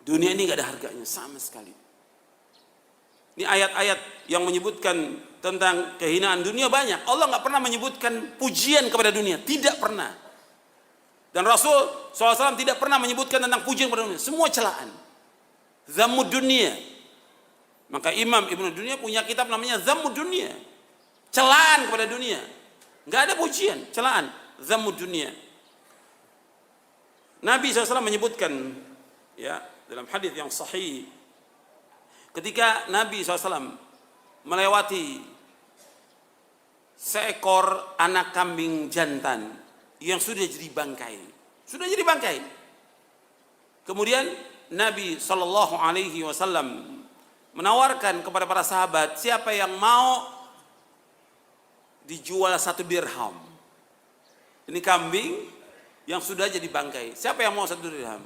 Dunia ini gak ada harganya sama sekali. Ini ayat-ayat yang menyebutkan tentang kehinaan dunia banyak. Allah gak pernah menyebutkan pujian kepada dunia, tidak pernah. Dan Rasul SAW tidak pernah menyebutkan tentang pujian kepada dunia, semua celaan. Zammud dunia. Maka Imam Ibnu Dunya punya kitab namanya Zammud dunia, celaan kepada dunia. Gak ada pujian, celaan, Zammud dunia. Nabi SAW menyebutkan, ya, dalam hadis yang sahih, ketika Nabi SAW melewati seekor anak kambing jantan yang sudah jadi bangkai, kemudian Nabi SAW menawarkan kepada para sahabat, siapa yang mau dijual 1 dirham. Ini kambing yang sudah jadi bangkai, siapa yang mau 1 dirham?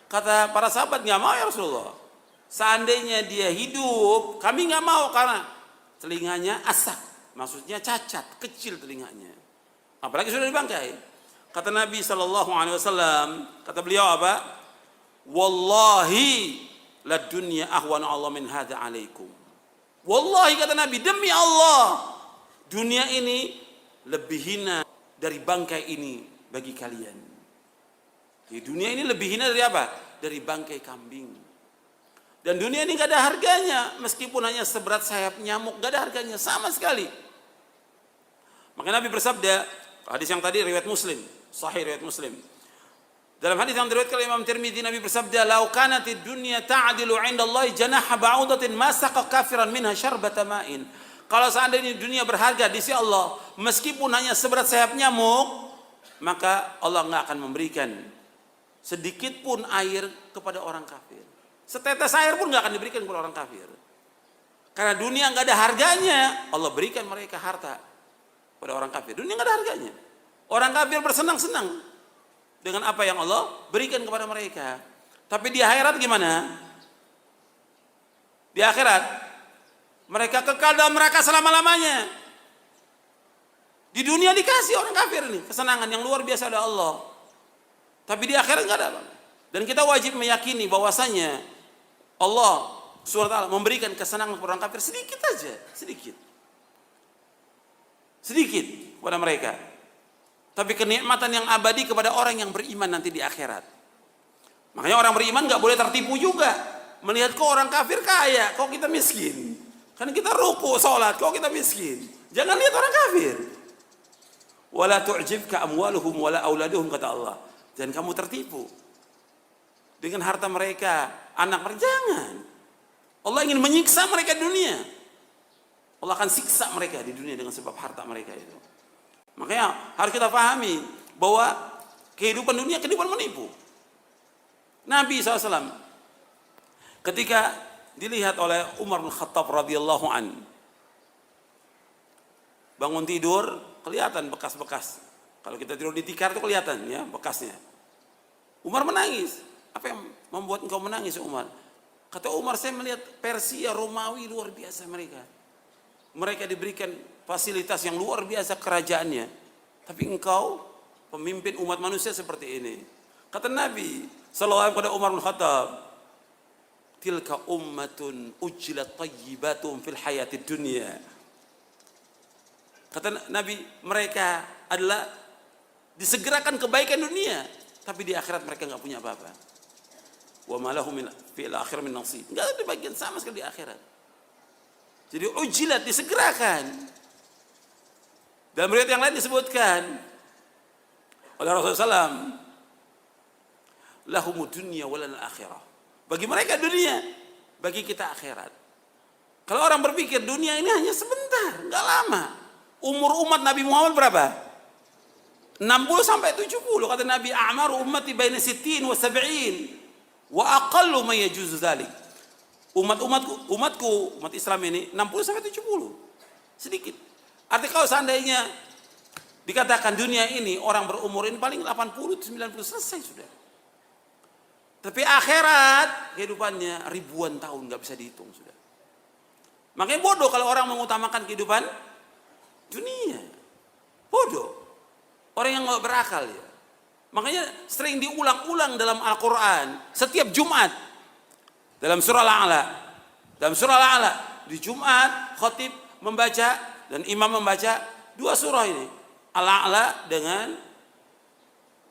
Kata para sahabat, nggak mau ya Rasulullah. Seandainya dia hidup, kami nggak mau karena telinganya asak, maksudnya cacat, kecil telinganya. Apalagi sudah dibangkai. Kata Nabi SAW, kata beliau apa? Wallahi la dunya ahwanu Allah min hadza alaikum. Wallahi, kata Nabi, demi Allah, dunia ini lebih hina dari bangkai ini bagi kalian. Di dunia ini lebih hina dari apa? Dari bangkai kambing. Dan dunia ini gak ada harganya, meskipun hanya seberat sayap nyamuk, gak ada harganya sama sekali. Maka Nabi bersabda, hadis yang tadi riwayat Muslim, sahih riwayat Muslim. Dalam hadis yang diriwayatkan oleh Imam Tirmidzi, Nabi bersabda, "Lau kanatid dunya ta'dilu 'inda Allah janaha ba'udatin ma saqa kafiran minha syarbata ma'in." Kalau seandainya dunia berharga di sisi Allah, meskipun hanya seberat sayap nyamuk, maka Allah enggak akan memberikan sedikit pun air kepada orang kafir. Setetes air pun enggak akan diberikan kepada orang kafir. Karena dunia enggak ada harganya, Allah berikan mereka harta pada orang kafir. Dunia enggak ada harganya. Orang kafir bersenang-senang dengan apa yang Allah berikan kepada mereka. Tapi di akhirat gimana? Di akhirat mereka kekal dalam neraka selama-lamanya. Di dunia dikasih orang kafir ini kesenangan yang luar biasa oleh Allah. Tapi di akhirat enggak ada. Dan kita wajib meyakini bahwasanya Allah SWT memberikan kesenangan kepada orang kafir sedikit aja, sedikit kepada mereka. Tapi kenikmatan yang abadi kepada orang yang beriman nanti di akhirat. Makanya orang beriman enggak boleh tertipu juga. Melihat kok orang kafir kaya, kok kita miskin. Karena kita ruku, sholat, kok kita miskin. Jangan lihat orang kafir. Wala tu'jibka amwaluhum wala auladuhum, kata Allah. Dan kamu tertipu dengan harta mereka, anak mereka. Jangan. Allah ingin menyiksa mereka di dunia. Allah akan siksa mereka di dunia dengan sebab harta mereka itu. Makanya harus kita pahami bahwa kehidupan dunia kehidupan menipu. Nabi SAW ketika dilihat oleh Umar bin Khattab radhiyallahu an, bangun tidur kelihatan bekas-bekas. Kalau kita tidur di tikar itu kelihatan ya bekasnya. Umar menangis. Apa yang membuat engkau menangis, Umar? Kata Umar, saya melihat Persia, Romawi luar biasa mereka. Mereka diberikan fasilitas yang luar biasa kerajaannya. Tapi engkau pemimpin umat manusia seperti ini. Kata Nabi sallallahu alaihi wasallam kepada Umar bin Khattab, tilka ummatun ujjilat tayyibatum fil hayatid dunya. Kata Nabi, mereka adalah disegerakan kebaikan dunia, tapi di akhirat mereka enggak punya apa-apa. Wa ma lahum fil akhirati min nasib. Enggak ada bagian sama sekali di akhirat. Jadi ujilat, disegerakan. Dalam riwayat yang lain disebutkan oleh Rasulullah SAW, lahumud dunya walal akhirah. Bagi mereka dunia, bagi kita akhirat. Kalau orang berpikir dunia ini hanya sebentar, enggak lama. Umur umat Nabi Muhammad berapa? 60 sampai 70. Kata Nabi, a'maru ummati baina 60 wa 70 wa aqallu ma yajuzu dzalik. Umatku, umat Islam ini 60 sampai 70. Sedikit. Artinya kalau seandainya dikatakan dunia ini orang berumur ini paling 80 90 selesai sudah. Tapi akhirat kehidupannya ribuan tahun, enggak bisa dihitung sudah. Makanya bodoh kalau orang mengutamakan kehidupan dunia. Bodoh. Orang yang enggak berakal ya. Makanya sering diulang-ulang dalam Al-Quran setiap Jumat dalam surah Al-A'la. Dalam surah Al-A'la di Jumat khatib membaca dan imam membaca dua surah ini, Al-A'la dengan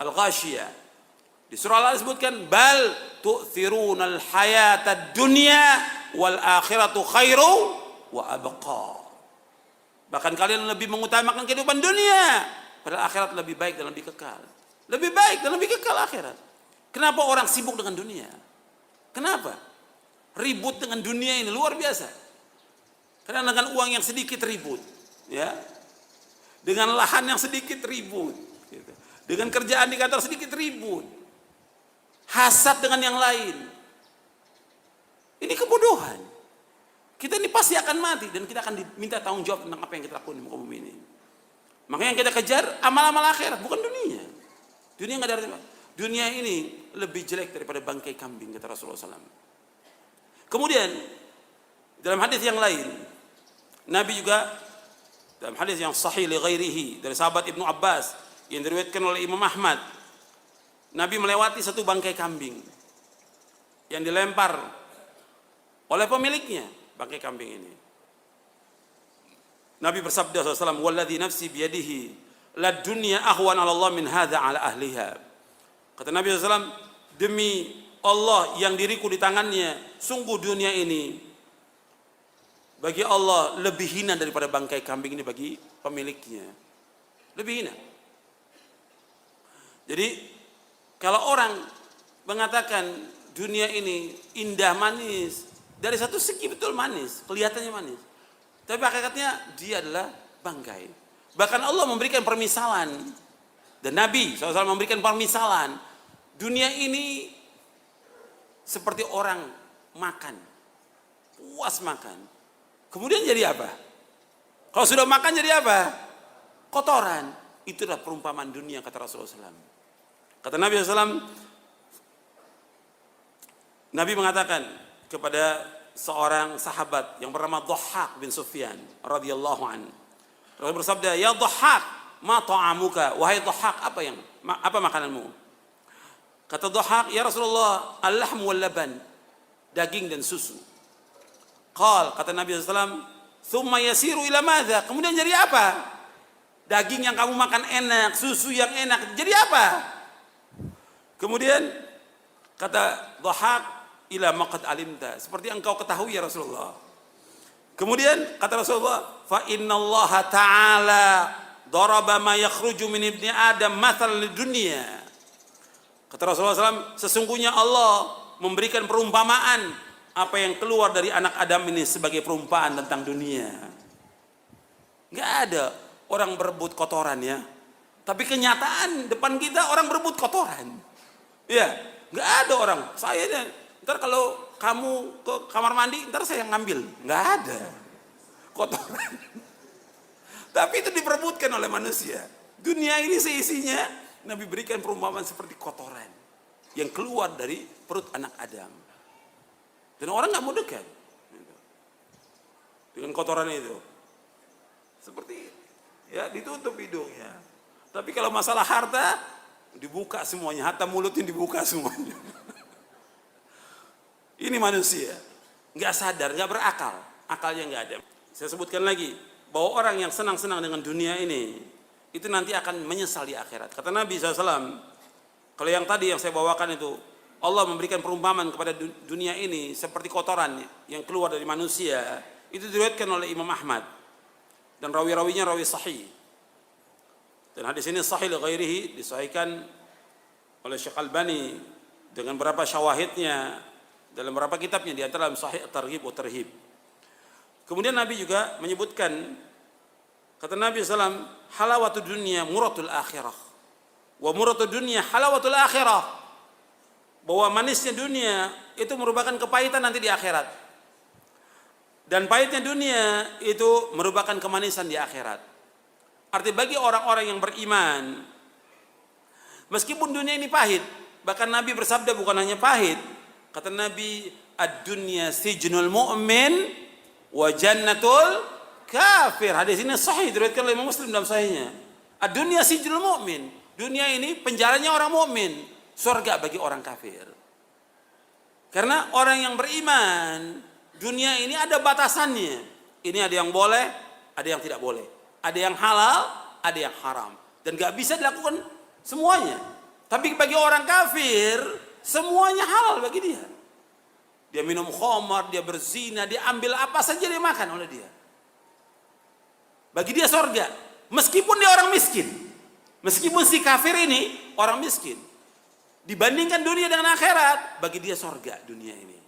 Al-Ghasyiyah. Di surah Al-A'la disebutkan bal tu'thirunal hayatad dunya wal akhiratu khairu wa abqa. Bahkan kalian lebih mengutamakan kehidupan dunia, padahal akhirat lebih baik dan lebih kekal. Lebih baik dan lebih kekal akhirat. Kenapa orang sibuk dengan dunia? Kenapa? Ribut dengan dunia ini luar biasa. Karena dengan uang yang sedikit ribut, ya. Dengan lahan yang sedikit ribut, gitu. Dengan kerjaan di kantor sedikit ribut. Hasad dengan yang lain. Ini kebodohan. Kita ini pasti akan mati dan kita akan diminta tanggung jawab tentang apa yang kita lakukan di muka bumi ini. Makanya yang kita kejar amal-amal akhirat, bukan dunia. Dunia nggak ada artinya. Dunia ini lebih jelek daripada bangkai kambing, kata Rasulullah SAW. Kemudian dalam hadis yang lain, Nabi juga dalam hadis yang sahih li ghairihi dari sahabat Ibnu Abbas yang diriwayatkan oleh Imam Ahmad, Nabi melewati satu bangkai kambing yang dilempar oleh pemiliknya, bangkai kambing ini. Nabi bersabda SAW, "Walladzi nafsi biyadihi la dunya ahwan 'ala Allah min hadza 'ala ahliha." Kata Nabi SAW, demi Allah yang diriku di tangannya, sungguh dunia ini bagi Allah lebih hina daripada bangkai kambing ini bagi pemiliknya. Lebih hina. Jadi kalau orang mengatakan dunia ini indah manis, dari satu segi betul manis, kelihatannya manis. Tapi hakikatnya dia adalah bangkai. Bahkan Allah memberikan permisalan dan Nabi SAW memberikan permisalan, dunia ini seperti orang makan, puas makan, kemudian jadi apa? Kalau sudah makan jadi apa? Kotoran. Itulah perumpamaan dunia, kata Rasulullah SAW. Kata Nabi SAW, Nabi mengatakan kepada seorang sahabat yang bernama Dhahhak bin Sufyan radhiyallahu anhu. Rasul bersabda, "Ya Dhahhak, ma ta'amuka?" Wahai Dhahhak, apa makananmu? Kata Dhahhak, "Ya Rasulullah, al-lahm wal laban." Daging dan susu. Qal, kata Nabi SAW, "Tsumma yasiru ila madza?" Kemudian jadi apa? Daging yang kamu makan enak, susu yang enak, jadi apa? Kemudian kata Dhahhak, "Ila maqad alimta." Seperti engkau ketahui ya Rasulullah. Kemudian kata Rasulullah, "Fa innallaha ta'ala daraba ma yakhruju min ibni Adam mathal dunya." Kata Rasulullah SAW, sesungguhnya Allah memberikan perumpamaan apa yang keluar dari anak Adam ini sebagai perumpamaan tentang dunia. Nggak ada orang berebut kotoran ya, tapi kenyataan depan kita orang berebut kotoran. Ya, nggak ada orang. Saya ntar kalau kamu ke kamar mandi, ntar saya yang ngambil. Nggak ada kotoran. Tapi itu diperebutkan oleh manusia. Dunia ini seisinya Nabi berikan perumpamaan seperti kotoran yang keluar dari perut anak Adam. Dan orang nggak mau dekat dengan kotoran itu. Seperti ya ditutup hidungnya. Tapi kalau masalah harta dibuka semuanya, harta mulutnya dibuka semuanya. Ini manusia nggak sadar, nggak berakal, akalnya nggak ada. Saya sebutkan lagi bahwa orang yang senang-senang dengan dunia ini itu nanti akan menyesal di akhirat. Kata Nabi SAW, kalau yang tadi yang saya bawakan itu, Allah memberikan perumpamaan kepada dunia ini seperti kotoran yang keluar dari manusia. Itu diriwayatkan oleh Imam Ahmad dan rawi-rawinya rawi sahih. Dan hadis ini sahih li ghairihi, disahihkan oleh Syekh Albani dengan beberapa syawahidnya dalam beberapa kitabnya, di antara dalam Sahih At-Targhib wa Tarhib. Kemudian Nabi juga menyebutkan, kata Nabi SAW, halawatud dunya muratul akhirah wa muratud dunya halawatul akhirah, bahwa manisnya dunia itu merupakan kepahitan nanti di akhirat, dan pahitnya dunia itu merupakan kemanisan di akhirat. Arti bagi orang-orang yang beriman, meskipun dunia ini pahit, bahkan Nabi bersabda bukan hanya pahit, kata Nabi, ad-dunya sijnul mu'min wa jannatul kafir. Hadis ini sahih, diriwayatkan oleh Imam Muslim dalam sahihnya. Ad-dunya sijnul mu'min, Dunia ini penjaranya orang mukmin, surga bagi orang kafir. Karena orang yang beriman, dunia ini ada batasannya. Ini ada yang boleh, ada yang tidak boleh. Ada yang halal, ada yang haram. Dan gak bisa dilakukan semuanya. Tapi bagi orang kafir, semuanya halal bagi dia. Dia minum khamar, dia berzina, dia ambil apa saja dia makan oleh dia. Bagi dia surga. Meskipun dia orang miskin. Meskipun si kafir ini orang miskin. Dibandingkan dunia dengan akhirat, bagi dia surga dunia ini.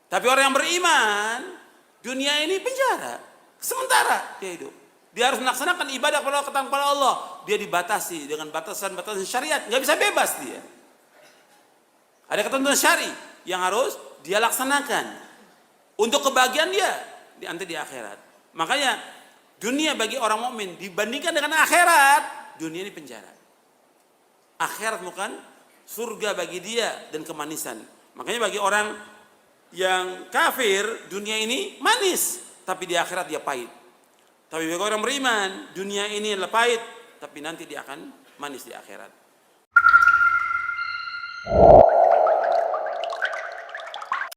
Tapi orang yang beriman, dunia ini penjara. Sementara dia hidup. Dia harus melaksanakan ibadah kepada Allah. Dia dibatasi dengan batasan-batasan syariat. Nggak bisa bebas dia. Ada ketentuan syari yang harus dia laksanakan. Untuk kebahagiaan dia nanti di akhirat. Makanya dunia bagi orang mukmin dibandingkan dengan akhirat, dunia ini penjara. Akhirat bukan surga bagi dia dan kemanisan. Makanya bagi orang yang kafir, dunia ini manis, tapi di akhirat dia pahit. Tapi bagi orang beriman, dunia ini adalah pahit, tapi nanti dia akan manis di akhirat.